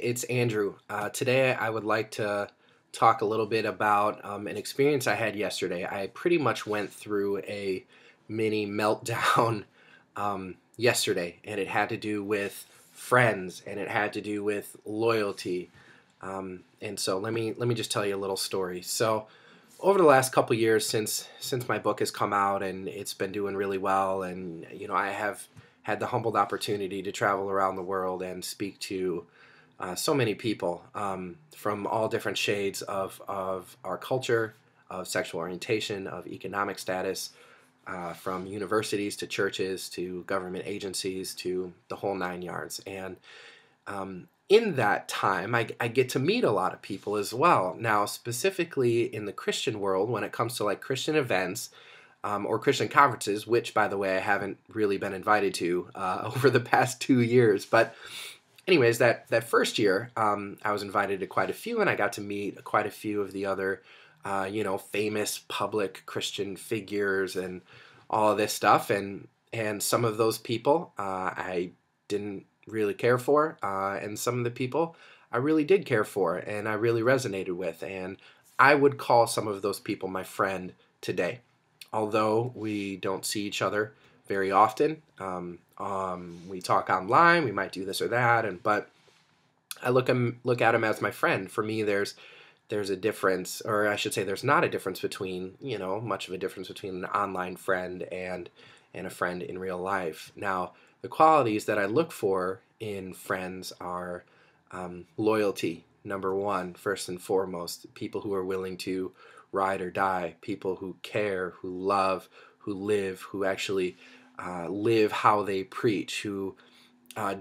it's Andrew. Today I would like to talk a little bit about an experience I had yesterday. I pretty much went through a mini meltdown yesterday, and it had to do with friends, and it had to do with loyalty. And so let me just tell you a little story. So over the last couple years since my book has come out and it's been doing really well, and I have had the humbled opportunity to travel around the world and speak to so many people from all different shades of our culture, of sexual orientation, of economic status, from universities to churches to government agencies to the whole nine yards. And in that time, I get to meet a lot of people as well. Now, specifically in the Christian world, when it comes to like Christian events or Christian conferences, which, by the way, I haven't really been invited to over the past 2 years. But anyways, that first year, I was invited to quite a few, and I got to meet quite a few of the other, famous public Christian figures and all of this stuff. And some of those people I didn't really care for, and some of the people I really did care for, and I really resonated with. And I would call some of those people my friend today, although we don't see each other very often. We talk online, we might do this or that, but I look at him as my friend. For me, there's a difference, or I should say, there's not a difference between, much of a difference between an online friend and a friend in real life. Now, the qualities that I look for in friends are loyalty, number one, first and foremost. People who are willing to ride or die, people who care, who love, who live, who actually live how they preach, who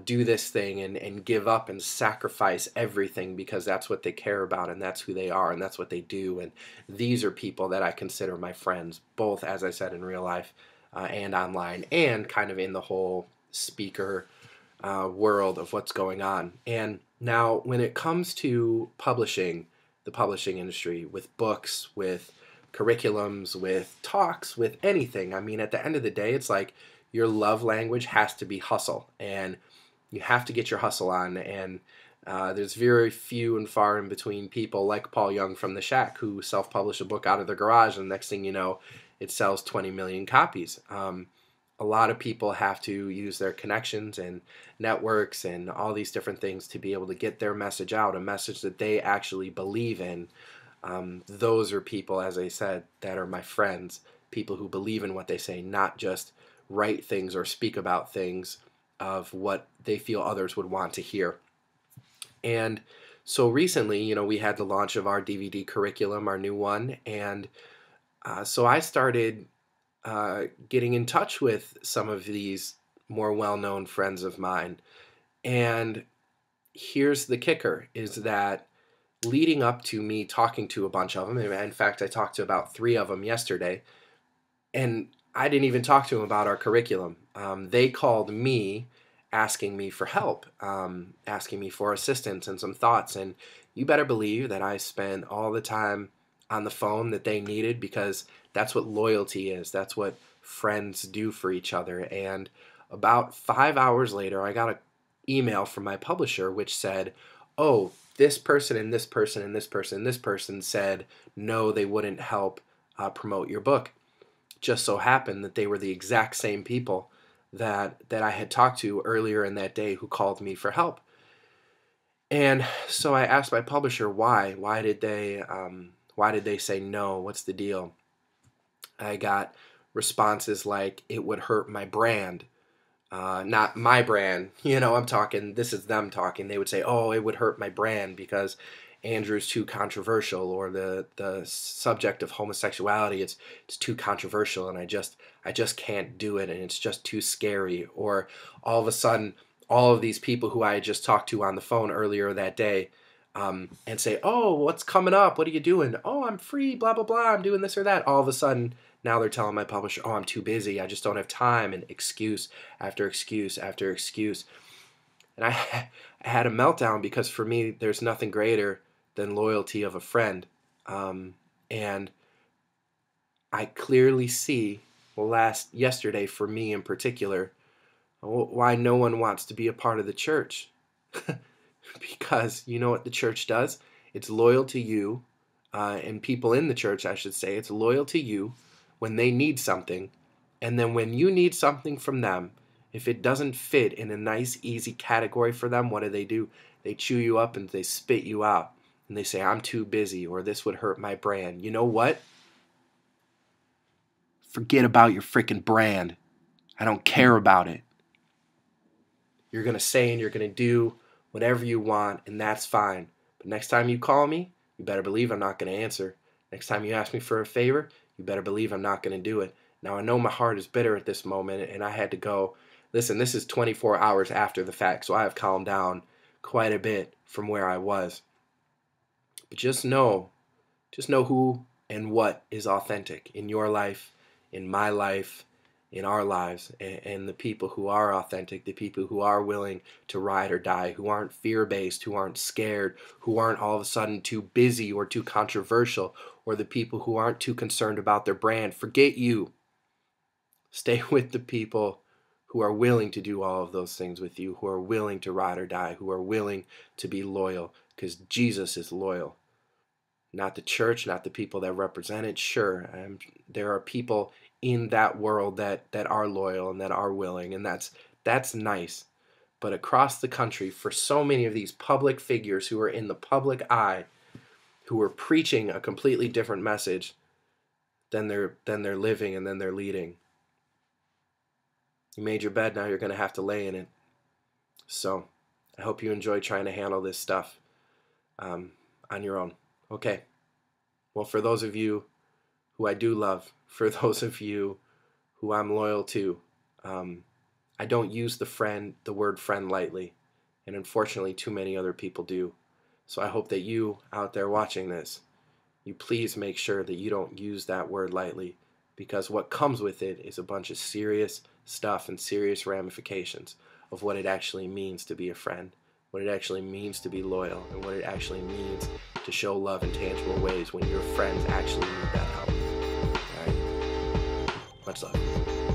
do this thing and give up and sacrifice everything because that's what they care about and that's who they are and that's what they do. And these are people that I consider my friends, both, as I said, in real life and online, and kind of in the whole speaker world of what's going on. And now when it comes to publishing, the publishing industry, with books, with curriculums, with talks, with anything, I mean, at the end of the day, it's like your love language has to be hustle, and you have to get your hustle on. And there's very few and far in between people like Paul Young from The Shack who self-publish a book out of their garage, and the next thing you know, it sells 20 million copies. A lot of people have to use their connections and networks and all these different things to be able to get their message out, a message that they actually believe in. Those are people, as I said, that are my friends, people who believe in what they say, not just write things or speak about things of what they feel others would want to hear. And so recently, we had the launch of our DVD curriculum, our new one, and so I started getting in touch with some of these more well-known friends of mine. And here's the kicker, is that leading up to me talking to a bunch of them, and in fact, I talked to about 3 of them yesterday, and I didn't even talk to them about our curriculum. They called me asking me for help, asking me for assistance and some thoughts. And you better believe that I spent all the time on the phone that they needed, because that's what loyalty is. That's what friends do for each other. And about 5 hours later, I got an email from my publisher which said, oh, this person and this person and this person and this person said no, they wouldn't help promote your book. Just so happened that they were the exact same people that I had talked to earlier in that day who called me for help. And so I asked my publisher why. Why did they say no? What's the deal? I got responses like, it would hurt my brand. Not my brand. I'm talking, this is them talking. They would say, oh, it would hurt my brand because Andrew's too controversial, or the subject of homosexuality, it's too controversial, and I just can't do it, and it's just too scary. Or all of a sudden, all of these people who I had just talked to on the phone earlier that day and say, oh, what's coming up? What are you doing? Oh, I'm free, blah, blah, blah, I'm doing this or that. All of a sudden, now they're telling my publisher, oh, I'm too busy, I just don't have time, and excuse after excuse after excuse. And I had a meltdown, because for me, there's nothing greater than loyalty of a friend. And I clearly see, yesterday for me in particular, why no one wants to be a part of the church. Because you know what the church does? It's loyal to you, and people in the church, I should say, it's loyal to you when they need something. And then when you need something from them, if it doesn't fit in a nice, easy category for them, what do? They chew you up and they spit you out. And they say, I'm too busy, or this would hurt my brand. You know what? Forget about your freaking brand. I don't care about it. You're going to say and you're going to do whatever you want, and that's fine. But next time you call me, you better believe I'm not going to answer. Next time you ask me for a favor, you better believe I'm not going to do it. Now, I know my heart is bitter at this moment, and I had to go. Listen, this is 24 hours after the fact, so I have calmed down quite a bit from where I was. But just know who and what is authentic in your life, in my life, in our lives, and the people who are authentic, the people who are willing to ride or die, who aren't fear-based, who aren't scared, who aren't all of a sudden too busy or too controversial, or the people who aren't too concerned about their brand. Forget you. Stay with the people who are willing to do all of those things with you, who are willing to ride or die, who are willing to be loyal, because Jesus is loyal. Not the church, not the people that represent it. Sure, there are people in that world that are loyal and that are willing, and that's nice. But across the country, for so many of these public figures who are in the public eye, who are preaching a completely different message than they're living and then they're leading. You made your bed, now you're going to have to lay in it. So I hope you enjoy trying to handle this stuff on your own. Okay. Well, for those of you who I do love, for those of you who I'm loyal to, I don't use the word friend lightly, and unfortunately too many other people do. So I hope that you out there watching this, you please make sure that you don't use that word lightly, because what comes with it is a bunch of serious stuff and serious ramifications of what it actually means to be a friend, what it actually means to be loyal, and what it actually means to show love in tangible ways when your friends actually need that help. All right? Much love.